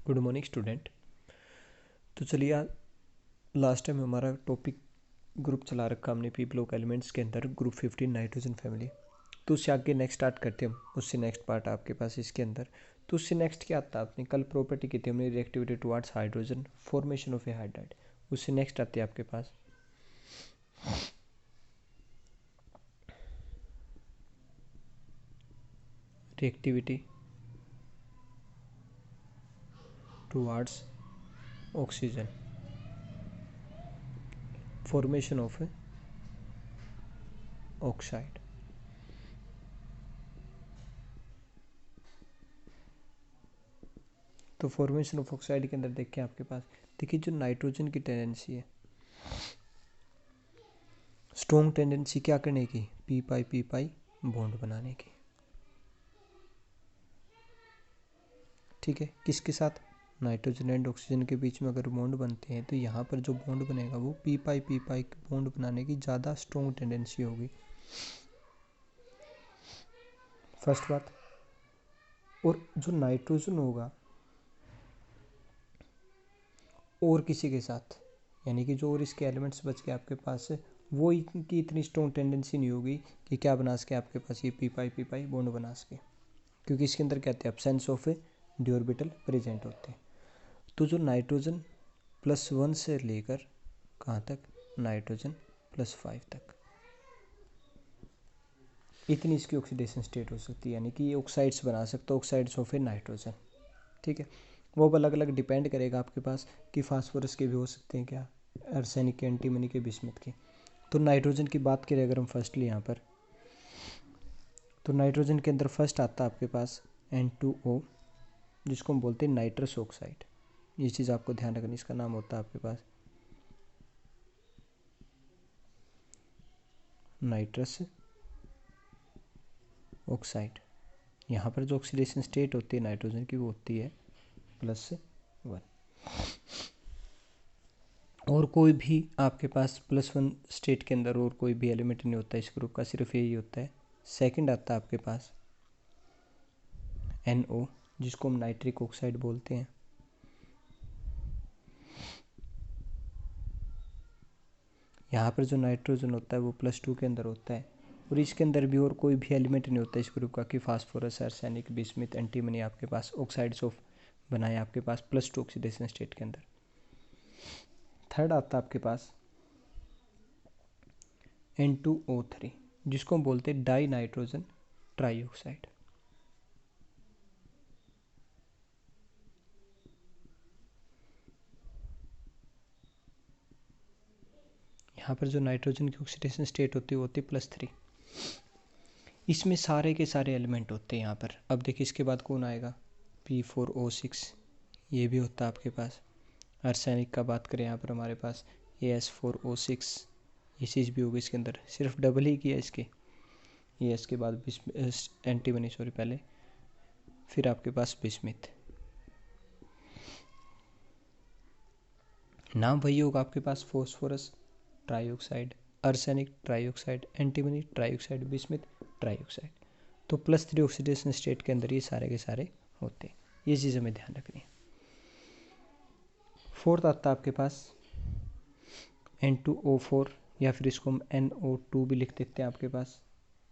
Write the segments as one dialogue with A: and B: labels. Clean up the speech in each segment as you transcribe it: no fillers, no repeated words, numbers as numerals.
A: Good morning student. तो चलिए आज लास्ट टाइम हमारा टॉपिक ग्रुप चला रखा हमने पी ब्लॉक एलिमेंट्स के अंदर ग्रुप 15 नाइट्रोजन फैमिली। तो उससे आगे नेक्स्ट स्टार्ट करते हैं हम। उससे नेक्स्ट पार्ट आपके पास इसके अंदर। तो उससे नेक्स्ट क्या आता है, आपने कल प्रॉपर्टी की थी हमने reactivity towards hydrogen formation of a hydride. उससे नेक्स्ट आती है आपके पास reactivity towards oxygen formation of a oxide. तो फॉर्मेशन ऑफ ऑक्साइड के अंदर देखिए आपके पास, देखिए जो नाइट्रोजन की टेंडेंसी है, स्ट्रॉन्ग टेंडेंसी क्या करने की, पी पाई बॉन्ड बनाने की। ठीक है, किसके साथ, नाइट्रोजन एंड ऑक्सीजन के बीच में अगर बॉन्ड बनते हैं तो यहाँ पर जो बॉन्ड बनेगा वो पी पाई बॉन्ड बनाने की ज़्यादा स्ट्रॉन्ग टेंडेंसी होगी। फर्स्ट बात। और जो नाइट्रोजन होगा और किसी के साथ, यानी कि जो और इसके एलिमेंट्स बच के आपके पास है, वो इनकी इतनी स्ट्रॉन्ग टेंडेंसी नहीं होगी कि क्या बना सके आपके पास ये पी पाई बॉन्ड बना सके, क्योंकि इसके अंदर कहते हैं absence of a d orbital present होते हैं। तो जो नाइट्रोजन +1 से लेकर कहाँ तक, नाइट्रोजन +5 तक, इतनी इसकी ऑक्सीडेशन स्टेट हो सकती है, यानी कि ये ऑक्साइड्स बना सकता है, ऑक्साइड्स ऑफ ए नाइट्रोजन। ठीक है, वो अब अलग अलग डिपेंड करेगा आपके पास कि फास्फोरस के भी हो सकते हैं क्या, आर्सेनिक के, एंटीमनी के, बिस्मथ के। तो नाइट्रोजन की बात करें अगर हम फर्स्टली यहाँ पर, तो नाइट्रोजन के अंदर फर्स्ट आता है आपके पास N2O, जिसको हम बोलते हैं नाइट्रस ऑक्साइड। ये चीज़ आपको ध्यान रखनी, इसका नाम होता है आपके पास नाइट्रस ऑक्साइड। यहाँ पर जो ऑक्सीडेशन स्टेट होती है नाइट्रोजन की वो होती है +1। और कोई भी आपके पास +1 स्टेट के अंदर और कोई भी एलिमेंट नहीं होता इस ग्रुप का, सिर्फ यही होता है। सेकंड आता है आपके पास NO, जिसको हम नाइट्रिक ऑक्साइड बोलते हैं। यहाँ पर जो नाइट्रोजन होता है वो +2 के अंदर होता है, और इसके अंदर भी और कोई भी एलिमेंट नहीं होता इस ग्रुप का कि फास्फोरस, आर्सेनिक, बिस्मिथ, एंटीमनी आपके पास ऑक्साइड्स ऑफ बनाए आपके पास +2 ऑक्सीडेशन स्टेट के अंदर। थर्ड आता है आपके पास N2O3, जिसको हम बोलते हैं डाई नाइट्रोजन ट्राईऑक्साइड। यहाँ पर जो नाइट्रोजन की ऑक्सीडेशन स्टेट होती है वो होती है +3। इसमें सारे के सारे एलिमेंट होते हैं यहाँ पर। अब देखिए इसके बाद कौन आएगा, P4O6, ये भी होता है आपके पास। आर्सेनिक का बात करें यहाँ पर हमारे पास AS4O6, ये चीज़ भी होगी इसके अंदर, सिर्फ डबल ही किया इसके, ये इसके बाद एंटीमनी पहले, फिर आपके पास बिस्मिथ। नाम वही होगा आपके पास, phosphorus trioxide, arsenic trioxide, antimony trioxide, bismuth trioxide. तो +3 ऑक्सीडेशन स्टेट के अंदर ये सारे के सारे होते हैं, ये चीज़ हमें ध्यान रखनी है। फोर्थ आता है आपके पास N2O4, या फिर इसको हम NO2 भी लिख देते हैं आपके पास।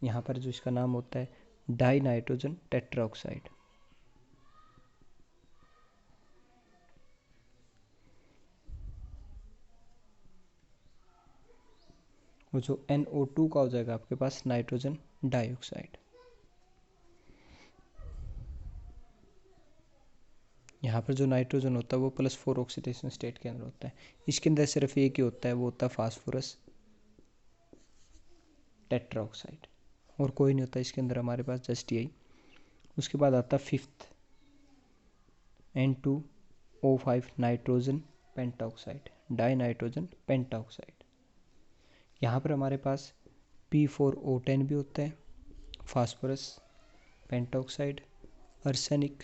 A: यहाँ पर जो इसका नाम होता है डाई नाइट्रोजन टेट्राऑक्साइड। वो जो NO2 का हो जाएगा आपके पास नाइट्रोजन डाइऑक्साइड। यहाँ पर जो नाइट्रोजन होता है वो +4 ऑक्सीडेशन स्टेट के अंदर होता है। इसके अंदर सिर्फ एक ही होता है, वो होता है फास्फोरस टेट्राऑक्साइड, और कोई नहीं होता इसके अंदर हमारे पास, जस्ट यही। उसके बाद आता है fifth N2O5 nitrogen pentoxide, die nitrogen pentoxide. यहाँ पर हमारे पास P4O10 भी होता है, फास्फोरस पेंटाऑक्साइड, आर्सेनिक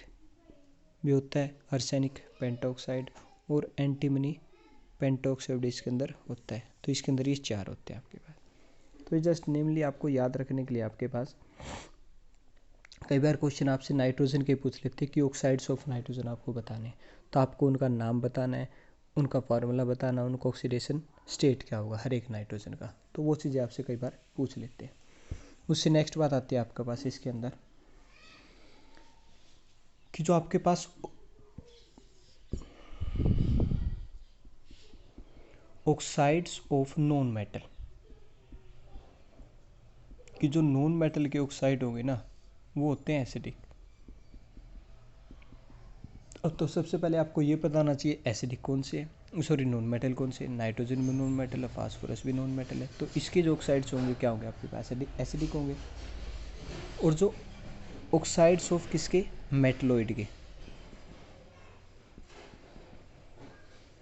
A: भी होता है, आर्सेनिक पेंटाऑक्साइड, और एंटीमनी पेंटाऑक्साइड इसके अंदर होता है। तो इसके अंदर ये 4 होते हैं आपके पास। तो ये जस्ट नेमली आपको याद रखने के लिए आपके पास कई बार क्वेश्चन आपसे नाइट्रोजन के पूछ लेते हैं कि ऑक्साइड्स ऑफ नाइट्रोजन आपको बताने हैं, तो आपको उनका नाम बताना है, उनका फार्मूला बताना, उनका ऑक्सीडेशन स्टेट क्या होगा हर एक नाइट्रोजन का, तो वो चीज़ें आपसे कई बार पूछ लेते हैं। उससे नेक्स्ट बात आती है आपके पास इसके अंदर कि जो आपके पास ऑक्साइड्स ऑफ नॉन मेटल, कि जो नॉन मेटल के ऑक्साइड होंगे ना वो होते हैं एसिडिक। अब तो सबसे पहले आपको ये पता होना चाहिए एसिडिक कौन से है, सॉरी नॉन मेटल कौन से, नाइट्रोजन भी नॉन मेटल है, फास्फोरस भी नॉन मेटल है, तो इसके जो ऑक्साइड्स होंगे क्या होंगे आपके पास एसिडिक होंगे। और जो ऑक्साइड्स ऑफ किसके, मेटलोइड के,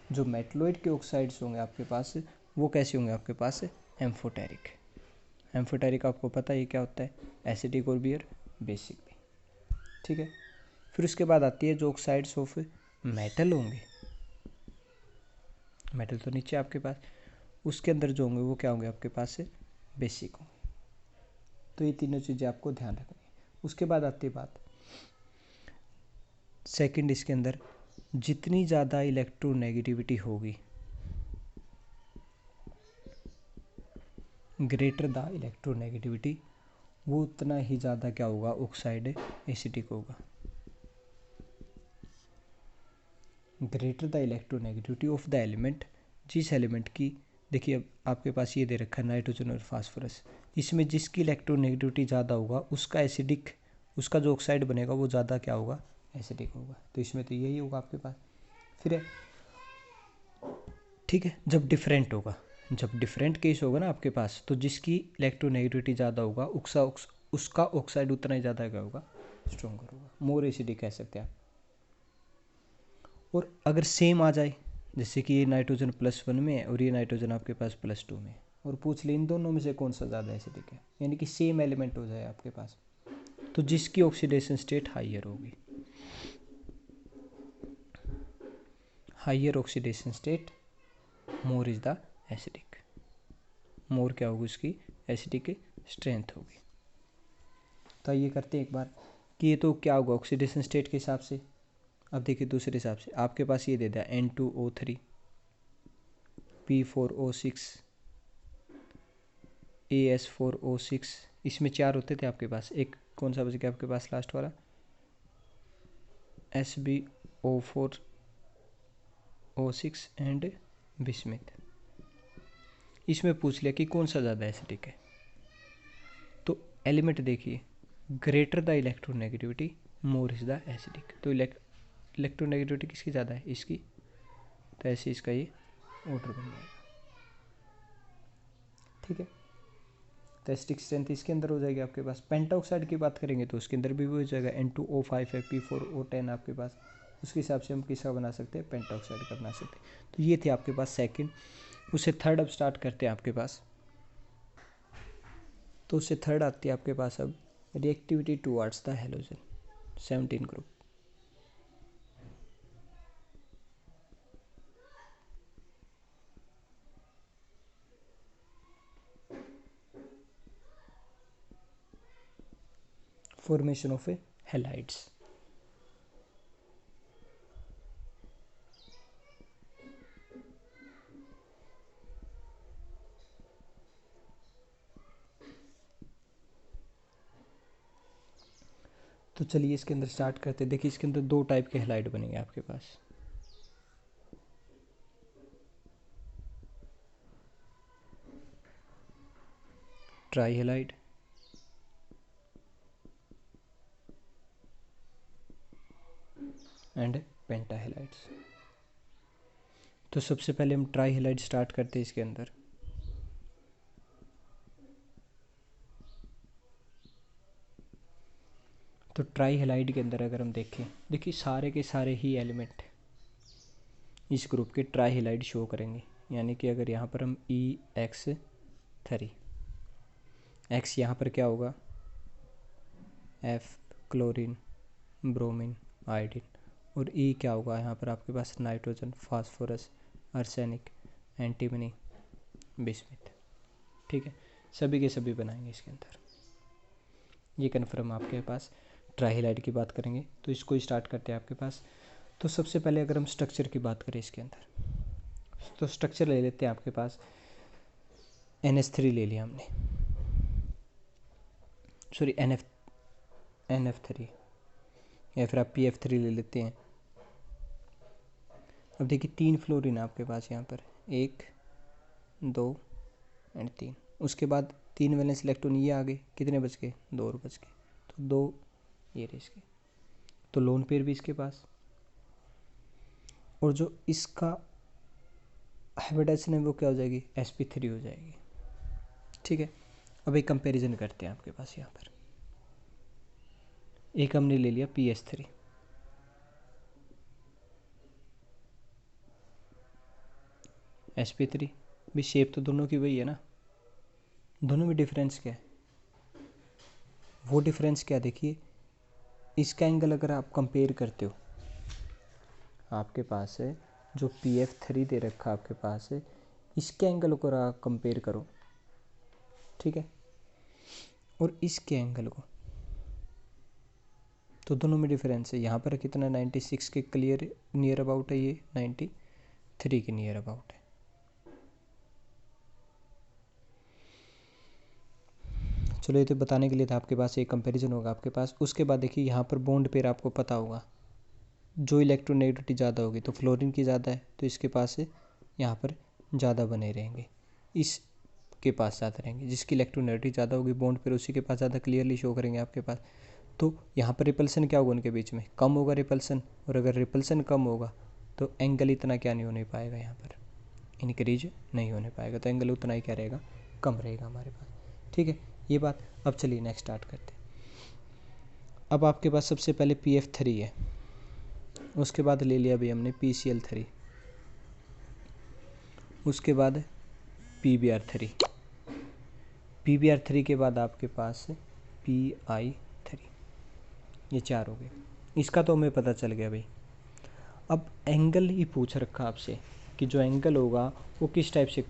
A: जो मेटलोइड के ऑक्साइड्स होंगे आपके पास वो कैसे होंगे आपके पास, एम्फोटेरिक। एम्फोटेरिक आपको पता है क्या होता है, एसिडिक और भी और बेसिक भी, ठीक है। फिर उसके बाद आती है जो ऑक्साइड्स ऑफ मेटल होंगे, मेटल तो नीचे आपके पास, उसके अंदर जो होंगे वो क्या होंगे आपके पास से बेसिक होंगे। तो ये तीनों चीज़ें आपको ध्यान रखनी है। उसके बाद आती है बात सेकंड, इसके अंदर जितनी ज़्यादा इलेक्ट्रोनेगेटिविटी होगी, ग्रेटर द इलेक्ट्रोनेगेटिविटी, वो उतना ही ज़्यादा क्या होगा, ऑक्साइड एसिडिक होगा। Greater the electronegativity of the element, जिस एलिमेंट की, देखिए अब आपके पास ये दे रखा है नाइट्रोजन और फास्फोरस, इसमें जिसकी इलेक्ट्रोनेगेटिविटी ज़्यादा होगा उसका एसिडिक, उसका जो ऑक्साइड बनेगा वो ज़्यादा क्या होगा, एसिडिक होगा। तो इसमें तो यही होगा आपके पास। फिर है, ठीक है, जब डिफरेंट होगा, जब डिफरेंट केस होगा ना आपके पास, तो जिसकी इलेक्ट्रोनेगेटिविटी ज़्यादा होगा उसका ऑक्साइड उतना ही ज़्यादा क्या होगा, स्ट्रॉन्गर होगा, मोर एसिडिक कह सकते हैं आप। और अगर सेम आ जाए, जैसे कि ये नाइट्रोजन +1 में है और ये नाइट्रोजन आपके पास +2 में है, और पूछ ले इन दोनों में से कौन सा ज़्यादा एसिडिक है, यानी कि सेम एलिमेंट हो जाए आपके पास, तो जिसकी ऑक्सीडेशन स्टेट हाइयर होगी, higher oxidation state more is the acidic, more क्या होगी उसकी एसिडिक स्ट्रेंथ होगी। तो ये करते हैं एक बार कि ये तो क्या होगा ऑक्सीडेशन स्टेट के हिसाब से। अब देखिए दूसरे हिसाब से आपके पास ये दे दिया N2O3 P4O6 AS4O6, इसमें 4 होते थे आपके पास, एक कौन सा बच गया आपके पास लास्ट वाला, SbO4O6 एंड बिस्मिथ। इसमें पूछ लिया कि कौन सा ज़्यादा एसिडिक है, तो एलिमेंट देखिए, greater the electronegativity more is the acidic, तो इलेक्ट्रोनेगेटिविटी किसकी ज़्यादा है, इसकी, तो ऐसे इसका ये ऑर्डर बन जाएगा, ठीक है। तो एसिडिक स्ट्रेंथ इसके अंदर हो जाएगी आपके पास। पेंटाऑक्साइड की बात करेंगे तो उसके अंदर भी हो जाएगा N2O5 है, P4O10 आपके पास, उसके हिसाब से हम किसका बना सकते हैं, पेंटाऑक्साइड का बना सकते हैं। तो ये थे आपके पास सेकंड। उससे थर्ड अब स्टार्ट करते हैं आपके पास, तो उससे थर्ड आती है आपके पास अब reactivity towards the halogen 17 group. Formation of A halides, तो चलिए इसके अंदर स्टार्ट करते हैं। देखिए इसके अंदर दो टाइप के हेलाइड बनेंगे आपके पास, trihalide and pentahalides. तो सबसे पहले हम ट्राई हेलाइड स्टार्ट करते हैं इसके अंदर। तो ट्राई हेलाइड के अंदर अगर हम देखें, देखिए सारे के सारे ही एलिमेंट इस ग्रुप के ट्राई हेलाइड शो करेंगे, यानी कि अगर यहाँ पर हम EX3, X यहाँ पर क्या होगा, F क्लोरीन ब्रोमीन आयोडीन, और E क्या होगा यहाँ पर आपके पास nitrogen phosphorus arsenic antimony bismuth, ठीक है। सभी के सभी बनाएंगे इसके अंदर, ये कन्फर्म आपके पास ट्राइहेलाइड की बात करेंगे तो इसको स्टार्ट करते हैं आपके पास। तो सबसे पहले अगर हम स्ट्रक्चर की बात करें इसके अंदर, तो स्ट्रक्चर ले लेते हैं आपके पास। NH3 ले लिया हमने, सॉरी NF3, या फिर आप PF3 ले लेते हैं। अब देखिए 3 फ्लोरीन आपके पास यहाँ पर, 1 2 एंड 3। उसके बाद 3 वैलेंस इलेक्ट्रॉन ये आ गए, कितने बच गए, 2 और बच गए, तो 2 ये रहे इसके। तो लोन पेयर भी इसके पास, और जो इसका हाइब्रिडाइजेशन है वो क्या हो जाएगी, sp3 हो जाएगी। ठीक है, अब एक कंपैरिजन करते हैं आपके पास यहाँ पर। एक हमने ले लिया PS3, sp3 भी, शेप तो दोनों की वही है ना, दोनों में डिफरेंस क्या है, वो डिफरेंस क्या, देखिए इसका एंगल अगर आप कंपेयर करते हो, आपके पास है जो PF3 दे रखा आपके पास है, इसके एंगल को आप कंपेयर करो, ठीक है, और इसके एंगल को, तो दोनों में डिफरेंस है। यहाँ पर कितना 96 के क्लियर नियर अबाउट है, ये 93 के नियर अबाउट है। चलो ये तो बताने के लिए था, आपके पास एक कंपैरिजन होगा आपके पास। उसके बाद देखिए यहाँ पर बॉन्ड पेयर आपको पता होगा, जो इलेक्ट्रोनेगेटिविटी ज़्यादा होगी तो फ्लोरीन की ज़्यादा है, तो इसके पास से यहाँ पर ज़्यादा बने रहेंगे, इसके पास ज़्यादा रहेंगे। जिसकी इलेक्ट्रोनेगेटिविटी ज़्यादा होगी बॉन्ड पेयर, उसी के पास ज़्यादा क्लियरली शो करेंगे आपके पास। तो यहाँ पर रिपल्सन क्या होगा उनके बीच में, कम होगा रिपल्सन, और अगर रिपल्सन कम होगा तो एंगल इतना क्या नहीं होने पाएगा, यहाँ पर इंक्रीज नहीं होने पाएगा, तो एंगल उतना ही क्या रहेगा, कम रहेगा हमारे पास। ठीक है, ये बात। अब चलिए नेक्स्ट स्टार्ट करते हैं। अब आपके पास सबसे पहले PF3 है, उसके बाद ले लिया भाई हमने PCl3, उसके बाद PBr3, PBr3 के बाद आपके पास PI3, ये 4 हो गए। इसका तो हमें पता चल गया भाई। अब एंगल ही पूछ रखा आपसे कि जो एंगल होगा वो किस टाइप से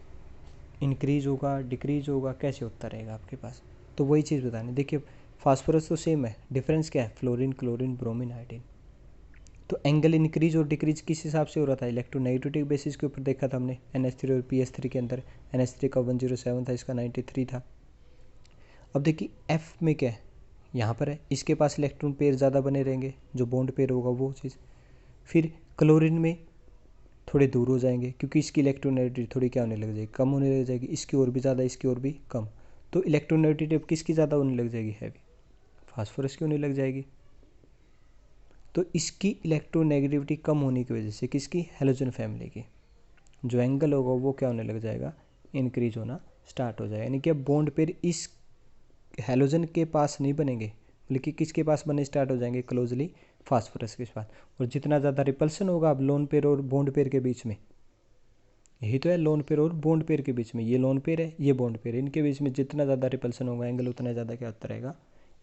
A: इंक्रीज होगा, डिक्रीज होगा, कैसे होता रहेगा आपके पास, तो वही चीज़ बतानी। देखिए फास्फोरस तो सेम है, डिफरेंस क्या है, फ्लोरीन, क्लोरीन, ब्रोमीन, आयोडीन। तो एंगल इंक्रीज और डिक्रीज किस हिसाब से हो रहा था, इलेक्ट्रोनेगेटिविटी बेसिस के ऊपर देखा था हमने। NH3 और PS3 के अंदर NH3 का 107 था, इसका 93 था। अब देखिए F में क्या है, यहाँ पर है, इसके पास इलेक्ट्रॉन पेयर ज़्यादा बने रहेंगे, जो बॉन्ड पेयर होगा वो चीज़। फिर क्लोरीन में थोड़े दूर हो जाएंगे, क्योंकि इसकी इलेक्ट्रोनेगेटिविटी थोड़ी क्या होने लग जाएगी, कम होने लग जाएगी, इसकी और भी ज़्यादा, इसकी और भी कम। तो इलेक्ट्रोनेगेटिविटी अब किसकी ज़्यादा होने लग जाएगी, हैवी, फास्फोरस की होने लग जाएगी। तो इसकी इलेक्ट्रोनेगेटिविटी कम होने की वजह से किसकी, हैलोजन फैमिली की, जो एंगल होगा वो क्या होने लग जाएगा, इंक्रीज होना स्टार्ट हो जाएगा। यानी कि अब बॉन्ड पेयर इस हैलोजन के पास नहीं बनेंगे, बल्कि किसके पास बनने स्टार्ट हो जाएंगे, क्लोजली फास्फोरस के पास। और जितना ज़्यादा रिपल्सन होगा अब लोन पेयर और बॉन्ड पेयर के बीच में, यही तो है लोन पेयर और बॉन्ड पेयर के बीच में, ये लोन पेयर है, ये बॉन्ड पेयर है, इनके बीच में जितना ज़्यादा रिपल्सन होगा एंगल उतना ज़्यादा क्या होता रहेगा,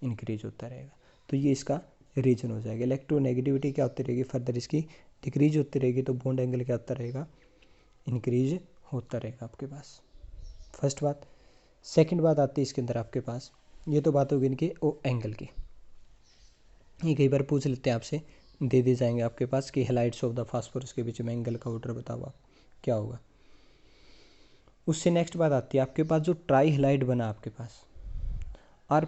A: इंक्रीज होता रहेगा। तो ये इसका रीजन हो जाएगा। इलेक्ट्रोनेगेटिविटी क्या होती रहेगी, फर्दर इसकी डिक्रीज होती रहेगी, तो बॉन्ड एंगल क्या होता रहेगा, इंक्रीज होता रहेगा आपके पास। फर्स्ट बात। सेकंड बात आती है इसके अंदर आपके पास, ये तो बात होगी इनके ओ एंगल की। ये कई बार पूछ लेते हैं आपसे, दे दिए जाएंगे आपके पास कि हैलाइड्स ऑफ द फास्फोरस के बीच में एंगल का ऑर्डर बताओ आप क्या होगा। उससे नेक्स्ट बात आती है आपके पास, जो ट्राई हैलाइड बना आपके पास are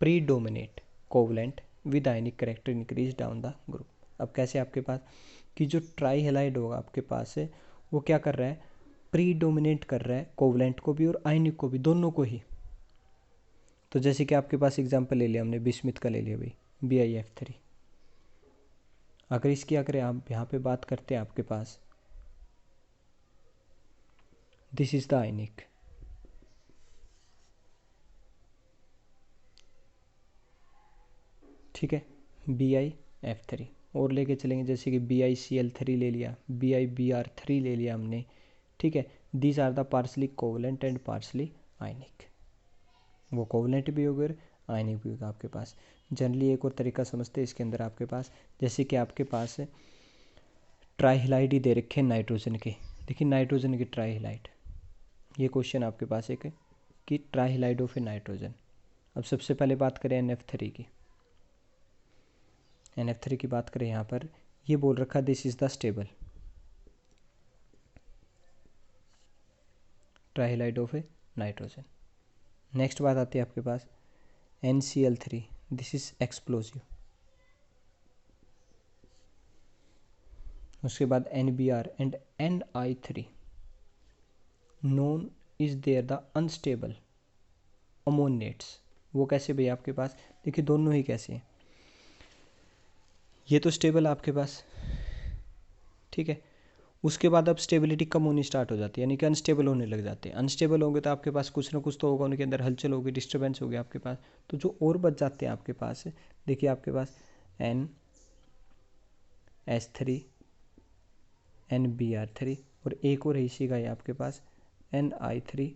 A: predominate covalent with ionic character increase down the group. अब कैसे आपके पास कि जो ट्राई हैलाइड होगा आपके पास है वो क्या कर रहा है, प्रीडोमिनेट कर रहा है कोवलेंट को भी और आयनिक को भी, दोनों को ही। तो जैसे कि आपके पास एग्जांपल ले लिया हमने बिस्मिथ का ले लिया भाई, BiF3। अगर आप यहाँ पे बात करते हैं आपके पास, दिस इज द आयनिक, ठीक है, BiF3। और लेके चलेंगे जैसे कि BiCl3 ले लिया, BiBr3 ले लिया हमने, ठीक है। These are the partially covalent and partially ionic, वो कोवलेंट भी होगा और आयनिक भी होगा आपके पास। जनरली एक और तरीका समझते हैं इसके अंदर आपके पास, जैसे कि आपके पास ट्राईहेलाइड ही दे रखे हैं नाइट्रोजन के। देखिए नाइट्रोजन की ट्राईहेलाइड, ये क्वेश्चन आपके पास एक है कि ट्राईहेलाइड ऑफ ए नाइट्रोजन, अब सबसे पहले बात करें NF3 की। NF3 की बात करें, यहाँ पर ये बोल रखा this is the stable trihydride of a nitrogen. Next बात आती है आपके पास NCl3, दिस इज एक्सप्लोजिव। उसके बाद NBr and Ni3, known is there the unstable ammoniates. वो कैसे भैया आपके पास, देखिए दोनों ही कैसे हैं, ये तो स्टेबल आपके पास, ठीक है। उसके बाद अब स्टेबिलिटी कम होनी स्टार्ट हो जाती है, यानी कि अनस्टेबल होने लग जाते हैं। अनस्टेबल होंगे तो आपके पास कुछ ना कुछ तो होगा, उनके अंदर हलचल होगी, डिस्टर्बेंस होगी आपके पास। तो जो और बच जाते हैं आपके पास, देखिए आपके पास NS3 NBr3 और एक और इसी का है आपके पास Ni3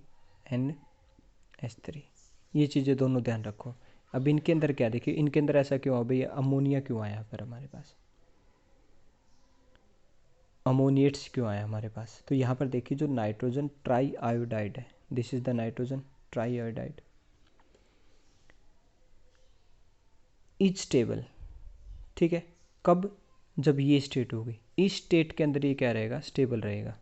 A: NS3। ये चीज़ें दोनों ध्यान रखो। अब इनके अंदर क्या, देखिए इनके अंदर ऐसा क्यों हुआ भैया, अमोनिया क्यों आया फिर हमारे पास, अमोनिएट्स क्यों आया हमारे पास। तो यहाँ पर देखिए जो नाइट्रोजन ट्राई आयोडाइड है, this is the nitrogen try iodide is stable, ठीक है। कब, जब ये स्टेट होगी, इस स्टेट के अंदर ये क्या रहेगा, स्टेबल रहेगा।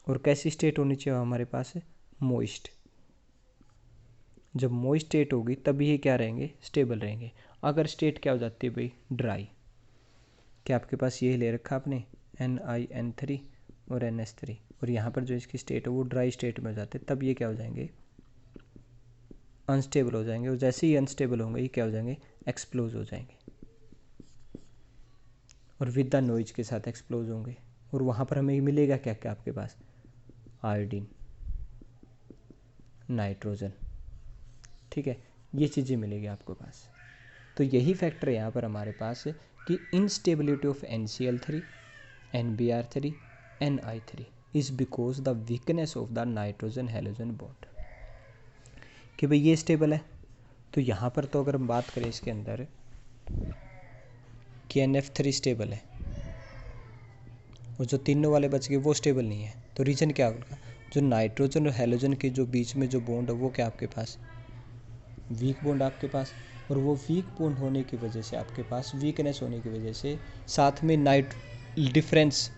A: और कैसी स्टेट होनी चाहिए हमारे पास, मोइस्ट। जब मोइस्ट स्टेट होगी तभी ये क्या रहेंगे, स्टेबल रहेंगे। अगर स्टेट क्या हो जाती है भाई, ड्राई, क्या आपके पास ये ले रखा आपने NiN3 और NS3, और यहाँ पर जो इसकी स्टेट है वो ड्राई स्टेट में हो जाते, तब ये क्या हो जाएंगे, अनस्टेबल हो जाएंगे। और जैसे ही अनस्टेबल होंगे ये क्या हो जाएंगे, एक्सप्लोज हो जाएंगे, और विद द नॉइज के साथ एक्सप्लोज होंगे। और वहाँ पर हमें मिलेगा क्या क्या आपके पास, आयोडीन, नाइट्रोजन, ठीक है, ये चीज़ें मिलेगी आपके पास। तो यही फैक्टर है यहाँ पर हमारे पास कि instability of NCl3 NBr3 Ni3 is because the weakness of the nitrogen halogen bond, कि भाई ये स्टेबल है। तो यहाँ पर तो अगर हम बात करें इसके अंदर कि NF3 स्टेबल है और जो तीनों वाले बच गए वो स्टेबल नहीं है, तो रीज़न क्या होगा, जो नाइट्रोजन और हैलोजन के जो बीच में जो बॉन्ड है वो क्या आपके पास, वीक बॉन्ड आपके पास। और वो वीक बॉन्ड होने की वजह से आपके पास, वीकनेस होने की वजह से साथ में नाइट डिफरेंस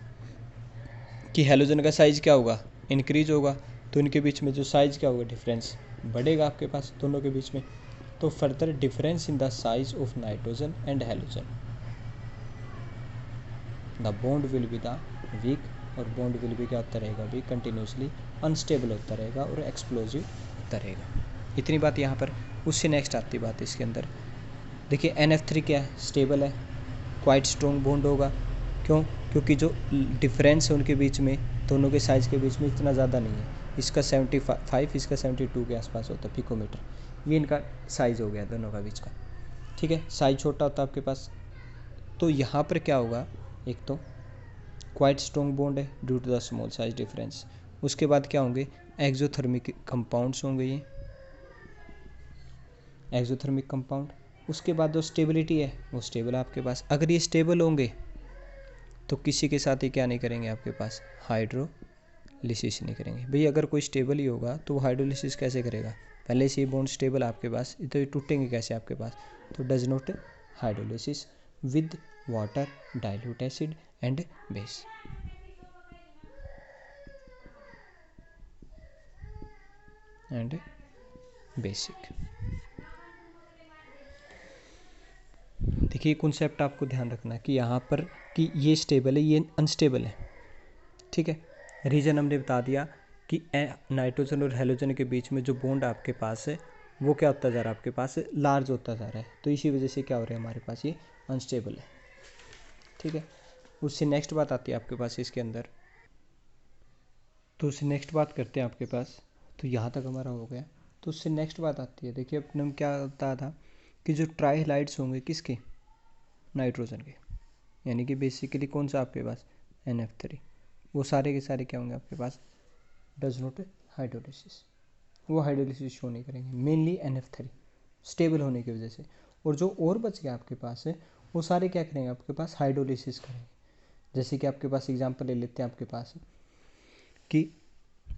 A: कि हैलोजन का साइज़ क्या होगा, इंक्रीज होगा, तो इनके बीच में जो साइज़ क्या होगा, डिफरेंस बढ़ेगा आपके पास दोनों के बीच में। तो further difference in the size of nitrogen and halogen, the bond will be the weak, और बॉन्ड विल बी क्या होता रहेगा भी, कंटिन्यूसली अनस्टेबल होता रहेगा और एक्सप्लोजिव होता रहेगा। इतनी बात यहाँ पर। उससे नेक्स्ट आती बात इसके अंदर, देखिए NF3 क्या है, स्टेबल है, क्वाइट स्ट्रॉन्ग बॉन्ड होगा। क्यों, क्योंकि जो डिफरेंस है उनके बीच में, दोनों के साइज़ के बीच में इतना ज़्यादा नहीं है, इसका 75 इसका 72 के आसपास होता है पिकोमीटर, ये इनका साइज़ हो गया दोनों का बीच का, ठीक है। साइज़ छोटा होता है आपके पास, तो यहाँ पर क्या होगा, एक तो क्वाइट स्ट्रॉन्ग बॉन्ड है due to the small size difference. उसके बाद क्या होंगे, एक्सोथर्मिक कंपाउंड्स होंगे, ये एक्सोथर्मिक कंपाउंड। उसके बाद जो स्टेबिलिटी है वो स्टेबल है आपके पास। अगर ये स्टेबल होंगे तो किसी के साथ ही क्या नहीं करेंगे आपके पास, हाइड्रोलिसिस नहीं करेंगे। भाई अगर कोई स्टेबल ही होगा तो वो हाइड्रोलिसिस कैसे करेगा, पहले से ही बॉन्ड स्टेबल आपके पास, तो ये टूटेंगे कैसे आपके पास, तो does not hydrolysis with water, dilute acid and base. And basic, देखिए कॉन्सेप्ट आपको ध्यान रखना है कि यहाँ पर कि ये स्टेबल है, ये अनस्टेबल है, ठीक है। रीज़न हमने बता दिया कि नाइट्रोजन और हैलोजन के बीच में जो बॉन्ड आपके पास है वो क्या होता जा रहा है, आपके पास लार्ज होता जा रहा है, तो इसी वजह से क्या हो रहा है हमारे पास, ये अनस्टेबल है, ठीक है। उससे नेक्स्ट बात आती है आपके पास इसके अंदर, तो उससे नेक्स्ट बात करते हैं आपके पास, तो यहाँ तक हमारा हो गया। तो उससे नेक्स्ट बात आती है, देखिए अपने हम क्या होता था कि जो ट्राइहाइड्स होंगे किसके, नाइट्रोजन के, यानी कि बेसिकली कौन सा आपके पास, NF3, वो सारे के सारे क्या होंगे आपके पास, डज नॉट हाइड्रोलिसिस, वो हाइड्रोलिसिस शो नहीं करेंगे, मेनली NF3 स्टेबल होने की वजह से। और जो और बच गया आपके पास है वो सारे क्या करेंगे आपके पास, हाइड्रोलिसिस करेंगे। जैसे कि आपके पास एग्जांपल ले लेते हैं आपके पास कि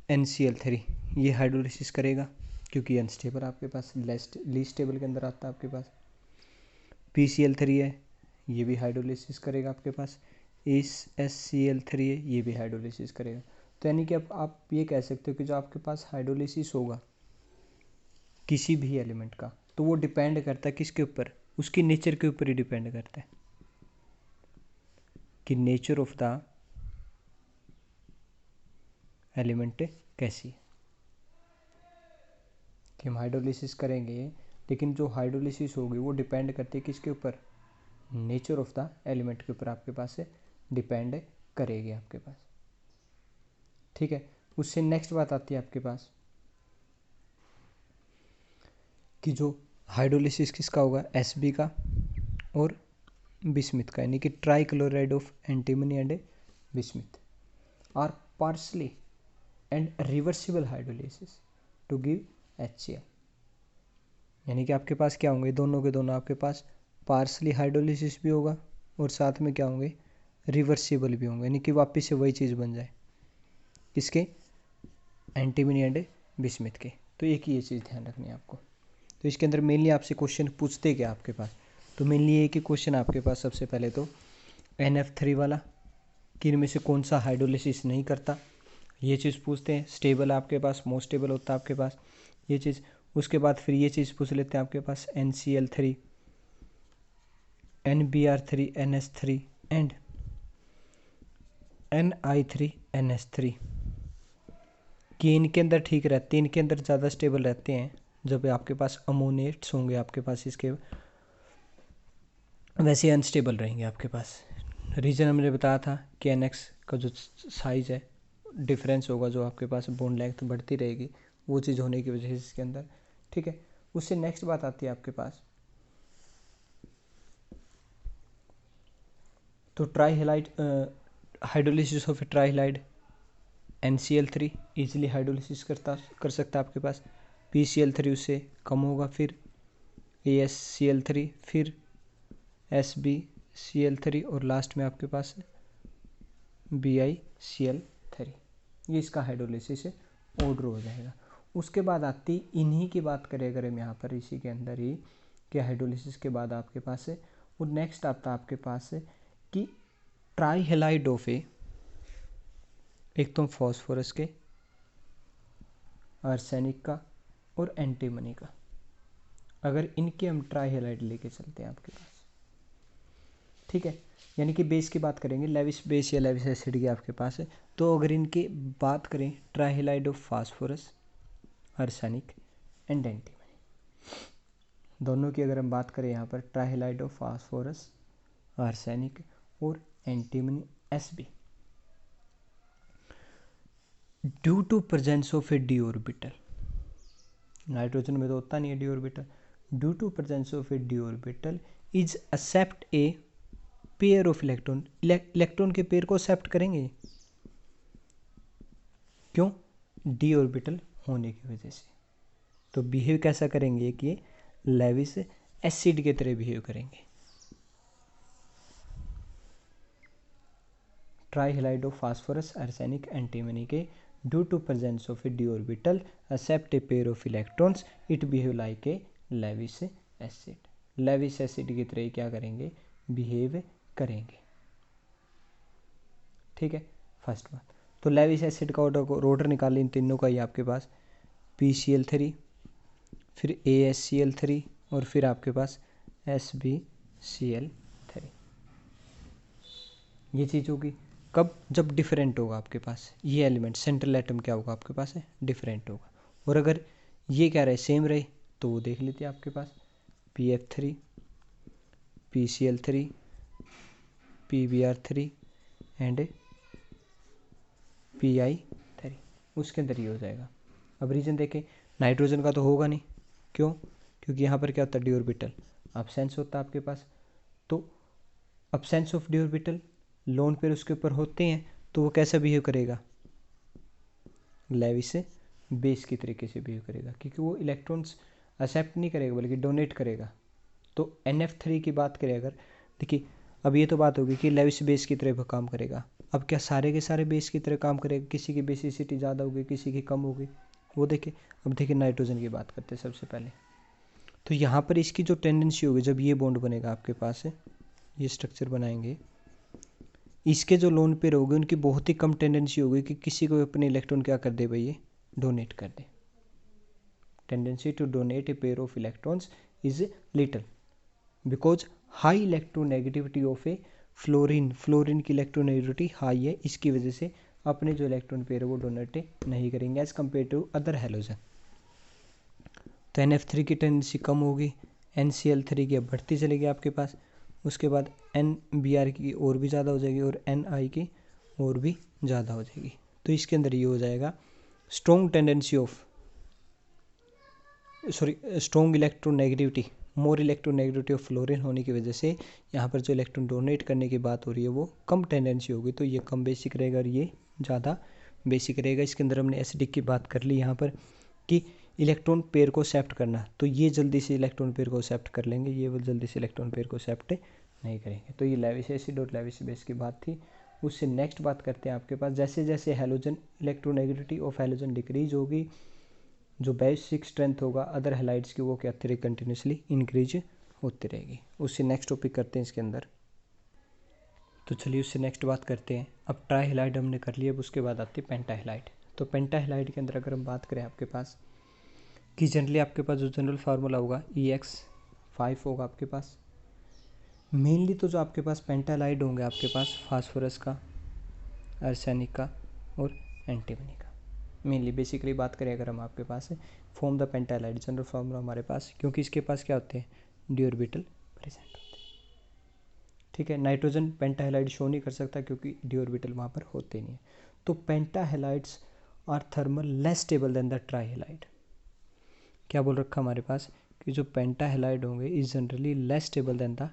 A: NCl3 ये हाइड्रोलिसिस करेगा क्योंकि अनस्टेबल आपके पास, लीस्ट स्टेबल के अंदर आता है आपके पास। PCl3 है, ये भी हाइड्रोलिसिस करेगा आपके पास। HCl3 है, ये भी हाइड्रोलिसिस करेगा। तो यानी कि अब आप ये कह सकते हो कि जो आपके पास हाइड्रोलिसिस होगा किसी भी एलिमेंट का, तो वो डिपेंड करता है किसके ऊपर, उसकी नेचर के ऊपर ही डिपेंड करता है कि नेचर ऑफ द एलिमेंट कैसी है। कि हम हाइड्रोलिसिस करेंगे, लेकिन जो हाइड्रोलिसिस होगी वो डिपेंड करती है किसके ऊपर, नेचर ऑफ द एलिमेंट के ऊपर आपके पास से डिपेंड करेगी आपके पास। ठीक है, उससे नेक्स्ट बात आती है आपके पास कि जो हाइड्रोलिसिस किसका होगा, Sb का और बिस्मिथ का, यानी कि trichloride of antimony and bismuth are partially and reversible hydrolysis to give HCl। यानी कि आपके पास क्या होंगे, दोनों के दोनों आपके पास पार्सली हाइड्रोलिसिस भी होगा और साथ में क्या होंगे, रिवर्सिबल भी होंगे, यानी कि वापस से वही चीज़ बन जाए किसके, एंटीमनी एंड बिस्मिथ के। तो एक ही ये चीज़ ध्यान रखनी है आपको। तो इसके अंदर मेनली आपसे क्वेश्चन पूछते क्या आपके पास, तो मेनली एक ही क्वेश्चन आपके पास सबसे पहले तो NF3 वाला कि इनमें से कौन सा हाइड्रोलिसिस नहीं करता, ये चीज़ पूछते हैं। स्टेबल आपके पास, मोस्ट स्टेबल होता है आपके पास ये चीज़। उसके बाद फिर ये चीज़ पूछ लेते हैं आपके पास NCl3, NBr3, NH3 and Ni3NH3 कि इनके अंदर ठीक रहते हैं, इनके अंदर ज़्यादा स्टेबल रहते हैं जब आपके पास अमोनेट्स होंगे आपके पास, इसके वैसे अनस्टेबल रहेंगे आपके पास। रीज़न हमने बताया था कि NX का जो साइज़ है डिफरेंस होगा, जो आपके पास बॉन्ड लेंथ बढ़ती रहेगी, वो चीज़ होने की वजह से इसके अंदर। ठीक है, उससे नेक्स्ट बात आती है आपके पास तो trihalide hydrolysis of trihalide NCl3 easily hydrolysis कर सकता है आपके पास। PCl3 उससे कम होगा, फिर ASCl3, फिर SbCl3 और लास्ट में आपके पास BiCl3। ये इसका हाइड्रोलिसिस ऑर्डर हो जाएगा। उसके बाद आती इन्हीं की बात करें अगर हम यहाँ पर इसी के अंदर ही कि हाइड्रोलिसिस के बाद आपके पास है और नेक्स्ट आता आपके पास है कि ट्राईहेलाइड ऑफ एक तो फॉस्फोरस के, आर्सेनिक का और एंटीमनी का, अगर इनके हम ट्राईहेलाइड लेके चलते हैं आपके पास। ठीक है, यानी कि बेस की बात करेंगे, लेविस बेस या लेविस एसिड की आपके पास है। तो अगर इनकी बात करें trihalide of phosphorus, arsenic and antimony, दोनों की अगर हम बात करें यहाँ पर ट्राईहेलाइड ऑफ फास्फोरस, आर्सेनिक और antimony Sb, due to presence of a d orbital, nitrogen में तो होता नहीं है d orbital, due to presence of a d orbital is accept a pair of electron, electron के पेयर को accept करेंगे, क्यों, डी ऑर्बिटल होने की वजह से। तो बिहेव कैसा करेंगे कि ये लेविस एसिड के तरह बिहेव करेंगे। Trihalide of phosphorus, arsenic, antimony के due to presence of a d orbital accept a pair of electrons it behave like a Lewis acid, Lewis acid की तरह क्या करेंगे, बिहेव करेंगे। ठीक है, फर्स्ट बात तो लेविस एसिड का ऑर्डर निकाल इन तीनों का ही आपके पास PCl3, फिर ASCl3 और फिर आपके पास SbCl3। ये चीज़ होगी कब, जब डिफरेंट होगा आपके पास ये एलिमेंट, सेंट्रल एटम क्या होगा आपके पास है, डिफरेंट होगा। और अगर ये क्या रहे, सेम रहे, तो वो देख लेते हैं आपके पास PF3, PCl3, PBr3 and PI3, उसके अंदर ही हो जाएगा। अब रीजन देखें, नाइट्रोजन का तो होगा नहीं, क्यों, क्योंकि यहाँ पर क्या होता है, डी ऑर्बिटल अब्सेंस होता है आपके पास। तो absence of D orbital, lone pair उसके ऊपर होते हैं, तो वो कैसा बिहेव करेगा, लेविस बेस की तरीके से बिहेव करेगा, क्योंकि वो इलेक्ट्रॉन्स एक्सेप्ट नहीं करेगा बल्कि डोनेट करेगा। तो NF3 की बात करें अगर, देखिए अब ये तो बात होगी कि लेविस बेस की तरह काम करेगा। अब क्या सारे के सारे बेस की तरह काम करेगा, किसी की बेसिसिटी ज़्यादा होगी, किसी की कम होगी, वो देखिए। अब देखिए नाइट्रोजन की बात करते हैं सबसे पहले। तो यहाँ पर इसकी जो टेंडेंसी होगी, जब ये बॉन्ड बनेगा आपके पास है, ये स्ट्रक्चर बनाएंगे, इसके जो लोन पेयर होंगे उनकी बहुत ही कम टेंडेंसी होगी कि किसी को अपने इलेक्ट्रॉन क्या कर दे भाई, ये डोनेट कर दे। Tendency to donate a pair of electrons is little because high electronegativity of a fluorine की इलेक्ट्रोनेगेटिविटी हाई है, इसकी वजह से अपने जो इलेक्ट्रॉन पेयर है वो डोनेट नहीं करेंगे as compare to other halogen. तो NF3 की टेंडेंसी कम होगी, NCl3 की अब बढ़ती चलेगी आपके पास, उसके बाद NBr की और भी ज़्यादा हो जाएगी और Ni की और भी ज़्यादा हो जाएगी। तो इसके अंदर ये हो जाएगा strong electronegativity, more electronegativity of fluorine होने की वजह से यहाँ पर जो इलेक्ट्रॉन डोनेट करने की बात हो रही है वो कम टेंडेंसी होगी, तो ये कम बेसिक रहेगा और ये ज़्यादा बेसिक रहेगा। इसके अंदर हमने एसिडिक की बात कर ली यहाँ पर कि इलेक्ट्रॉन पेयर को एक्सेप्ट करना, तो ये जल्दी से इलेक्ट्रॉन पेयर को एक्सेप्ट कर लेंगे, ये वो जल्दी से इलेक्ट्रॉन पेयर को एक्सेप्ट नहीं करेंगे। तो ये लेविस एसिड और लेविस बेस की बात थी। उससे नेक्स्ट बात करते हैं आपके पास, जैसे जैसे halogen electronegativity of halogen decrease होगी, जो बेसिक स्ट्रेंथ होगा अदर हैलाइड्स की वो क्या होती रहेगी, कंटिन्यूसली इंक्रीज होती रहेगी। उससे नेक्स्ट टॉपिक करते हैं इसके अंदर। तो चलिए उससे नेक्स्ट बात करते हैं। अब ट्राई हैलाइड हमने कर लिया, अब उसके बाद आती है पेंटा हैलाइड। तो पेंटा हैलाइड के अंदर अगर हम बात करें आपके पास कि जनरली आपके पास जो जनरल फार्मूला होगा EX5 होगा आपके पास। मेनली तो जो आपके पास पेंटालाइड होंगे आपके पास फास्फोरस का, आर्सेनिक का और एंटीमनी का। मेनली बेसिकली बात करें अगर हम आपके पास है फॉर्म द पेंटालाइड, जनरल फार्मूला हमारे पास, क्योंकि इसके पास क्या होते हैं डी ऑर्बिटल प्रेजेंट होते हैं। ठीक है, नाइट्रोजन पेंटाहेलाइड शो नहीं कर सकता क्योंकि डी ऑर्बिटल वहाँ पर होते नहीं है। तो pentahalides are thermal less stable than the trihalide. क्या बोल रखा हमारे पास कि जो पेंटाहेलाइड होंगे is generally less stable than the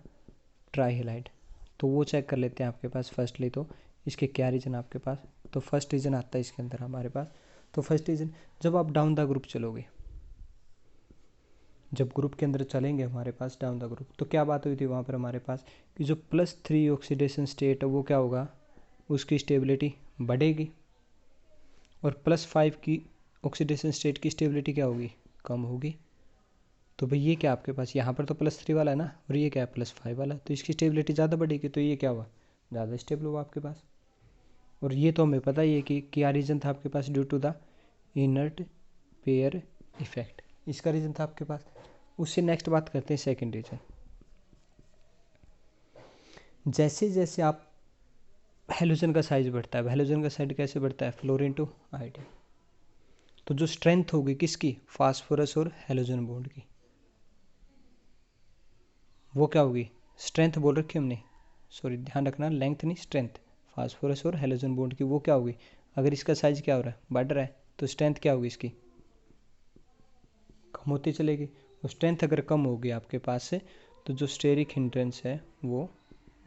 A: trihalide. तो वो चेक कर लेते हैं आपके पास फर्स्टली। तो इसके क्या रीजन आपके पास, तो फर्स्ट रीजन आता है इसके अंदर हमारे पास। तो फर्स्ट रीजन, जब आप डाउन द ग्रुप चलोगे, जब ग्रुप के अंदर चलेंगे हमारे पास डाउन द ग्रुप, तो क्या बात हुई थी वहाँ पर हमारे पास कि जो +3 ऑक्सीडेशन स्टेट है वो क्या होगा, उसकी स्टेबिलिटी बढ़ेगी, और +5 की ऑक्सीडेशन स्टेट की स्टेबिलिटी क्या होगी, कम होगी। तो भाई ये क्या आपके पास यहाँ पर तो +3 वाला है ना, और ये क्या है +5 वाला, तो इसकी स्टेबिलिटी ज़्यादा बढ़ेगी, तो ये क्या हुआ, ज़्यादा स्टेबल हुआ आपके पास। और ये तो हमें पता ही है कि क्या रीज़न था आपके पास, due to the inert pair effect, इसका रीज़न था आपके पास। उससे नेक्स्ट बात करते हैं सेकंड रीजन। जैसे जैसे आप हेलोजन का साइज बढ़ता है, हेलोजन का साइज कैसे बढ़ता है, फ्लोरीन टू आयोडीन, तो जो स्ट्रेंथ होगी किसकी, फास्फोरस और हेलोजन बॉन्ड की, वो क्या होगी, स्ट्रेंथ बोल रखी हमने, सॉरी ध्यान रखना लेंथ नहीं स्ट्रेंथ, फास्फोरस और हेलोजन बॉन्ड की वो क्या होगी, अगर इसका साइज क्या हो रहा है, बढ़ रहा है, तो स्ट्रेंथ क्या होगी इसकी, कम होती चलेगी। और स्ट्रेंथ अगर कम होगी आपके पास से, तो जो स्टेरिक हिंड्रेंस है वो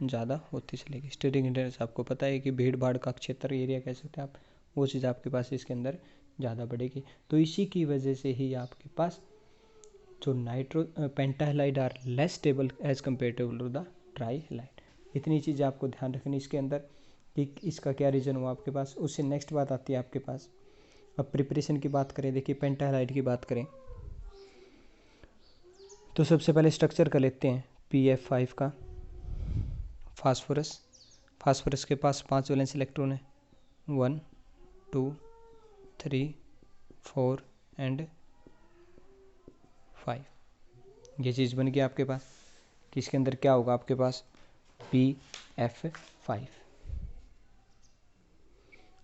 A: ज़्यादा होती चलेगी। स्टेरिक हिंड्रेंस आपको पता है कि भीड़ भाड़ का क्षेत्र एरिया कह सकते हैं आप, वो चीज़ आपके पास इसके अंदर ज़्यादा बढ़ेगी। तो इसी की वजह से ही आपके पास जो pentahalide are less stable as compare to the trihalide. इतनी चीज़ें आपको ध्यान रखनी इसके अंदर कि इसका क्या रीज़न हुआ आपके पास। उससे नेक्स्ट बात आती है आपके पास, अब प्रिपरेशन की बात करें, देखिए पेंटाहेलाइड की बात करें तो सबसे पहले स्ट्रक्चर कर लेते हैं PF5 का। फास्फोरस के पास 5 वैलेंस इलेक्ट्रॉन है, 1 2 3 4 एंड 5। ये चीज़ बन गई आपके पास कि इसके अंदर क्या होगा आपके पास PF5।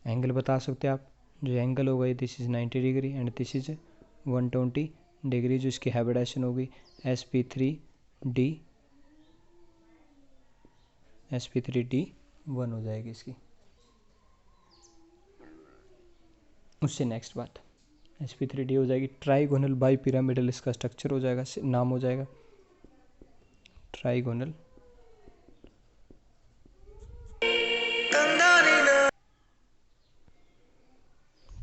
A: एंगल बता सकते हैं आप, जो एंगल होगा this is 90 degree and this is 120 degree. जो इसकी हाइब्रिडाइजेशन होगी sp3d1 हो जाएगी इसकी। उससे नेक्स्ट बात sp3d हो जाएगी, ट्राइगोनल बाई पिरामिडल इसका स्ट्रक्चर हो जाएगा, नाम हो जाएगा ट्राइगोनल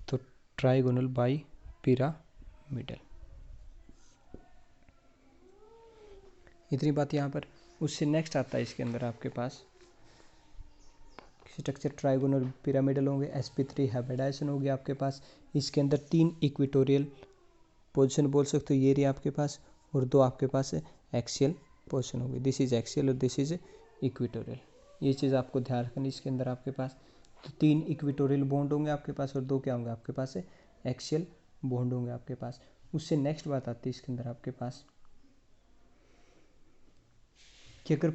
A: तो ट्राइगोनल बाई पिरामिडल। इतनी बात यहाँ पर। उससे नेक्स्ट आता है इसके अंदर आपके पास स्ट्रक्चर ट्राइगोनल पिरामिडल होंगे। sp3 हाइब्रिडाइजेशन हो गया आपके पास। इसके अंदर 3 इक्वेटोरियल पोजीशन बोल सकते हो, ये रही आपके पास, और 2 आपके पास एक्सियल पोजीशन होगी। दिस इज एक्सियल और दिस इज इक्वेटोरियल। ये चीज़ आपको ध्यान रखनी इसके अंदर आपके पास। तो 3 इक्वेटोरियल बॉन्ड होंगे आपके पास और 2 क्या होंगे आपके पास एक्सियल बॉन्ड होंगे आपके पास। उससे नेक्स्ट बात आती है इसके अंदर आपके पास कि अगर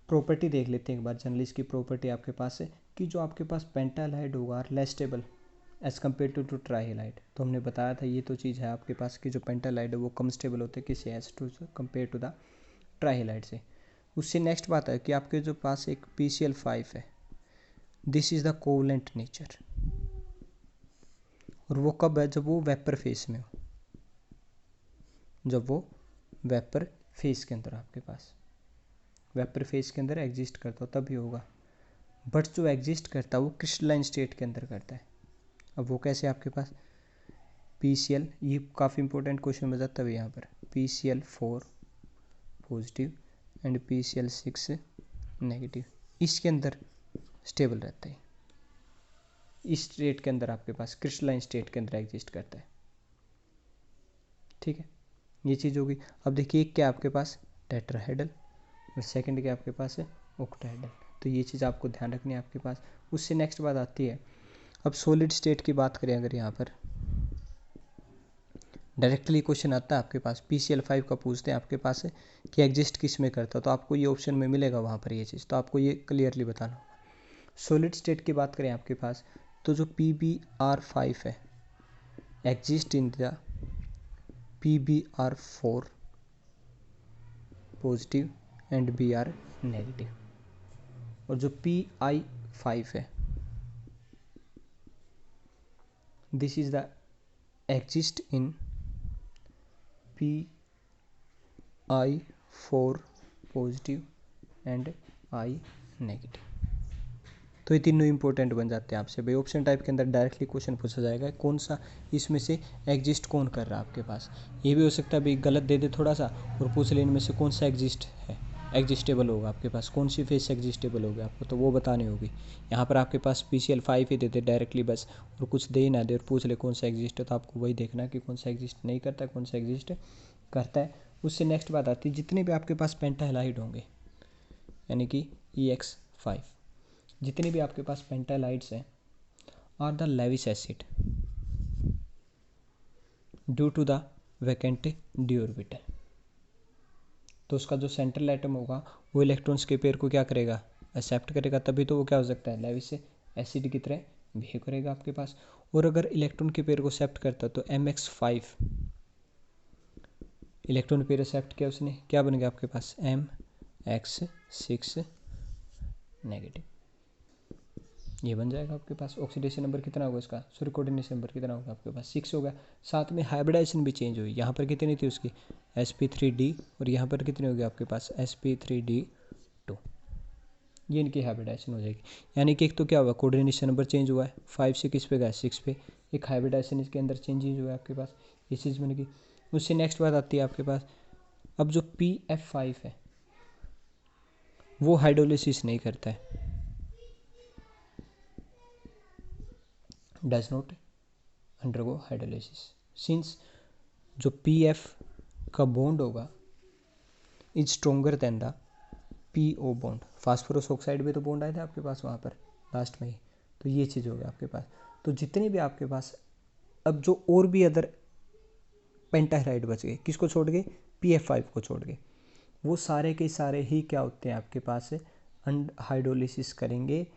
A: प्रॉपर्टी देख लेते हैं एक बार जनरली, इसकी प्रॉपर्टी आपके पास है कि जो आपके पास पेंटालाइड होगा less stable as compare to trihalide. तो हमने बताया था ये तो चीज़ है आपके पास कि जो पेंटालाइड है वो कम स्टेबल होते हैं किसी as to compare to the trihalide से। उससे नेक्स्ट बात है कि आपके जो पास एक PCl5 है, this is the covalent nature, और वो कब है, जब वो वेपर फेस में हो, जब वो वेपर फेस के अंदर आपके पास वेपर फेस के अंदर एग्जिस्ट करता हो तभी होगा। बट जो एग्जिस्ट करता है वो क्रिस्टलाइन स्टेट के अंदर करता है। अब वो कैसे आपके पास PCl, ये काफ़ी इंपॉर्टेंट क्वेश्चन बन जाता है यहाँ पर, PCl4 positive and PCl6 negative, इसके अंदर स्टेबल रहता है। इस स्टेट के अंदर आपके पास क्रिस्टलाइन स्टेट के अंदर एग्जिस्ट करता है। ठीक है, ये चीज़ होगी। अब देखिए क्या आपके पास टेट्राहेड्रल और सेकंड क्या आपके पास है ऑक्टाहेड्रल। तो ये चीज़ आपको ध्यान रखनी है आपके पास। उससे नेक्स्ट बात आती है, अब सॉलिड स्टेट की बात करें अगर यहाँ पर डायरेक्टली क्वेश्चन आता है आपके पास, PCl5 का पूछते हैं आपके पास है कि एग्जिस्ट किस में करता है, तो आपको ये ऑप्शन में मिलेगा वहाँ पर ये चीज़, तो आपको ये क्लियरली बताना होगा। सॉलिड स्टेट की बात करें आपके पास तो जो PbR5 है exist in the PbR4 positive and Br negative, और जो Pi5 है this is the exist in Pi4 positive and I negative. तो ये तीनों इंपॉर्टेंट बन जाते हैं आपसे भाई। ऑप्शन टाइप के अंदर डायरेक्टली क्वेश्चन पूछा जाएगा कौन सा इसमें से एग्जिस्ट कौन कर रहा है आपके पास। ये भी हो सकता है भाई गलत दे दे थोड़ा सा और पूछ ले इनमें से कौन सा एग्जिस्ट है, एग्जिस्टेबल होगा आपके पास, कौन सी फेस एग्जिस्टेबल होगी आपको, तो वो बतानी होगी। यहाँ पर आपके पास PCl5 ही देते डायरेक्टली बस, और कुछ दे ही ना दे और पूछ ले कौन सा एग्जिस्ट है, तो आपको वही देखना है कि कौन सा एग्जिस्ट नहीं करता, कौन सा एग्जिस्ट करता है। उससे नेक्स्ट बात आती है जितने भी आपके पास पेंटाहेलाइड होंगे यानी कि EX5, जितने भी आपके पास पेंटालाइड्स हैं are the Lewis acid due to the vacant d orbital. तो उसका जो सेंट्रल एटम होगा वो इलेक्ट्रॉन्स के पेयर को क्या करेगा, एक्सेप्ट करेगा, तभी तो वो क्या हो सकता है लेविस एसिड की तरह बिहेव करेगा आपके पास। और अगर इलेक्ट्रॉन के पेयर को एक्सेप्ट करता तो MX5 इलेक्ट्रॉन पेयर एक्सेप्ट किया उसने, क्या बन गया आपके पास MX6 नेगेटिव, ये बन जाएगा आपके पास। ऑक्सीडेशन नंबर कितना होगा इसका, सॉरी कोऑर्डिनेशन नंबर कितना होगा आपके पास 6 होगा। साथ में हाइब्रिडाइजेशन भी चेंज हुई, यहाँ पर कितनी थी उसकी sp3d और यहाँ पर कितनी होगी आपके पास sp3d2, ये इनकी हाइब्रिडाइजेशन हो जाएगी। यानी कि एक तो क्या हुआ कोऑर्डिनेशन नंबर चेंज हुआ है, 5 से किस पे गया 6 पे, एक हाइब्रिडाइजेशन इसके अंदर चेंजेज हुआ है आपके पास, ये चीज़ बनेगी। उससे नेक्स्ट बात आती है आपके पास, अब जो PF5 है वो हाइड्रोलिसिस नहीं करता है, does not undergo hydrolysis, since जो PF का बॉन्ड होगा is stronger then the PO bond. Phosphorus oxide भी तो बॉन्ड आए थे आपके पास वहाँ पर लास्ट में ही, तो ये चीज़ हो गई आपके पास। तो जितने भी आपके पास अब जो और भी अदर पेंटाहेलाइड बच गए, किसको छोड़ गए PF5 को छोड़ गए, वो सारे के सारे ही क्या होते हैं आपके पास हाइड्रोलिसिस करेंगे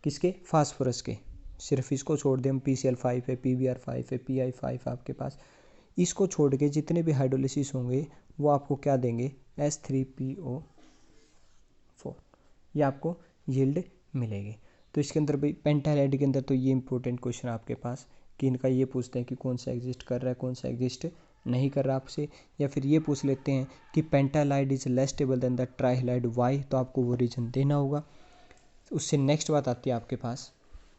A: किसके, फास्फोरस के। सिर्फ इसको छोड़ दें हम PCl5 है, PBr5 है, Pi5 आपके पास, इसको छोड़ के जितने भी हाइड्रोलिसिस होंगे वो आपको क्या देंगे H3PO4, ये आपको यील्ड मिलेगी। तो इसके अंदर भाई पेंटाहेलाइड के अंदर तो ये इंपॉर्टेंट क्वेश्चन आपके पास कि इनका ये पूछते हैं कि कौन सा एग्जिस्ट कर रहा है कौन सा एग्जिस्ट नहीं कर रहा आपसे, या फिर ये पूछ लेते हैं कि pentahalide is less stable than the trihalide why, तो आपको वो रीजन देना होगा। उससे नेक्स्ट बात आती है आपके पास,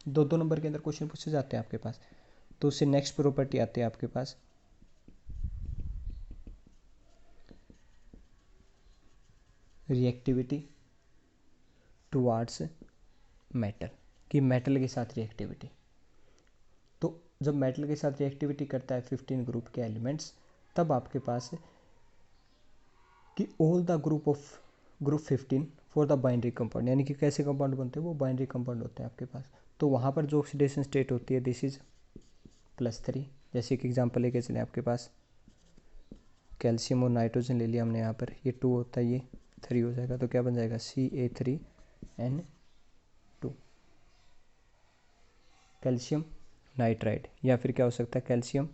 A: दो नंबर के अंदर क्वेश्चन पूछे जाते हैं आपके पास, तो उससे नेक्स्ट प्रॉपर्टी आती है आपके पास रिएक्टिविटी टुवार्ड्स मेटल। कि मेटल के साथ रिएक्टिविटी। तो जब मेटल के साथ रिएक्टिविटी करता है 15 ग्रुप के एलिमेंट्स, तब आपके पास कि all the group 15 for the binary compound, यानी कि कैसे कंपाउंड बनते हैं, वो बाइनरी कंपाउंड होते हैं आपके पास। तो वहाँ पर जो ऑक्सीडेशन स्टेट होती है दिस इज +3। जैसे एक एग्जांपल लेके चले, आपके पास कैल्शियम और नाइट्रोजन ले लिया हमने, यहाँ पर ये 2 होता है, ये 3 हो जाएगा, तो क्या बन जाएगा Ca3N2, कैल्शियम नाइट्राइड, या फिर क्या हो सकता है कैल्शियम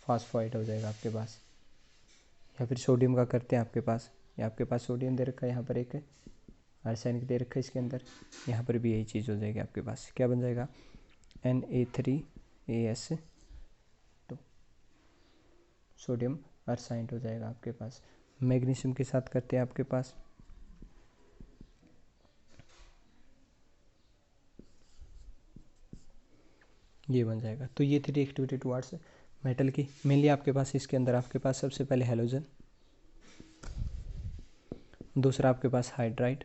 A: फास्फाइड हो जाएगा आपके पास। या फिर सोडियम का करते हैं आपके पास, या आपके पास सोडियम दे रखा है, यहाँ पर एक आर्सेनिक दे रखा है इसके अंदर, यहाँ पर भी यही चीज़ हो जाएगी आपके पास। क्या बन जाएगा Na3As2, सोडियम आर्साइड हो जाएगा आपके पास। मैग्नीशियम के साथ करते हैं आपके पास, ये बन जाएगा। तो ये थी रिएक्टिविटी टुवार्ड्स मेटल की। मेनली आपके पास इसके अंदर आपके पास सबसे पहले हैलोजन, दूसरा आपके पास हाइड्राइड,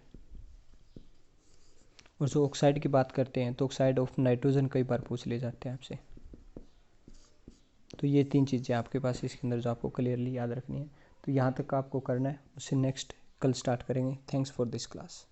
A: और जो ऑक्साइड की बात करते हैं तो ऑक्साइड ऑफ नाइट्रोजन कई बार पूछ ले जाते हैं आपसे। तो ये 3 चीज़ें आपके पास इसके अंदर जो आपको क्लियरली याद रखनी है। तो यहाँ तक आपको करना है, उससे नेक्स्ट कल स्टार्ट करेंगे। Thanks for this class.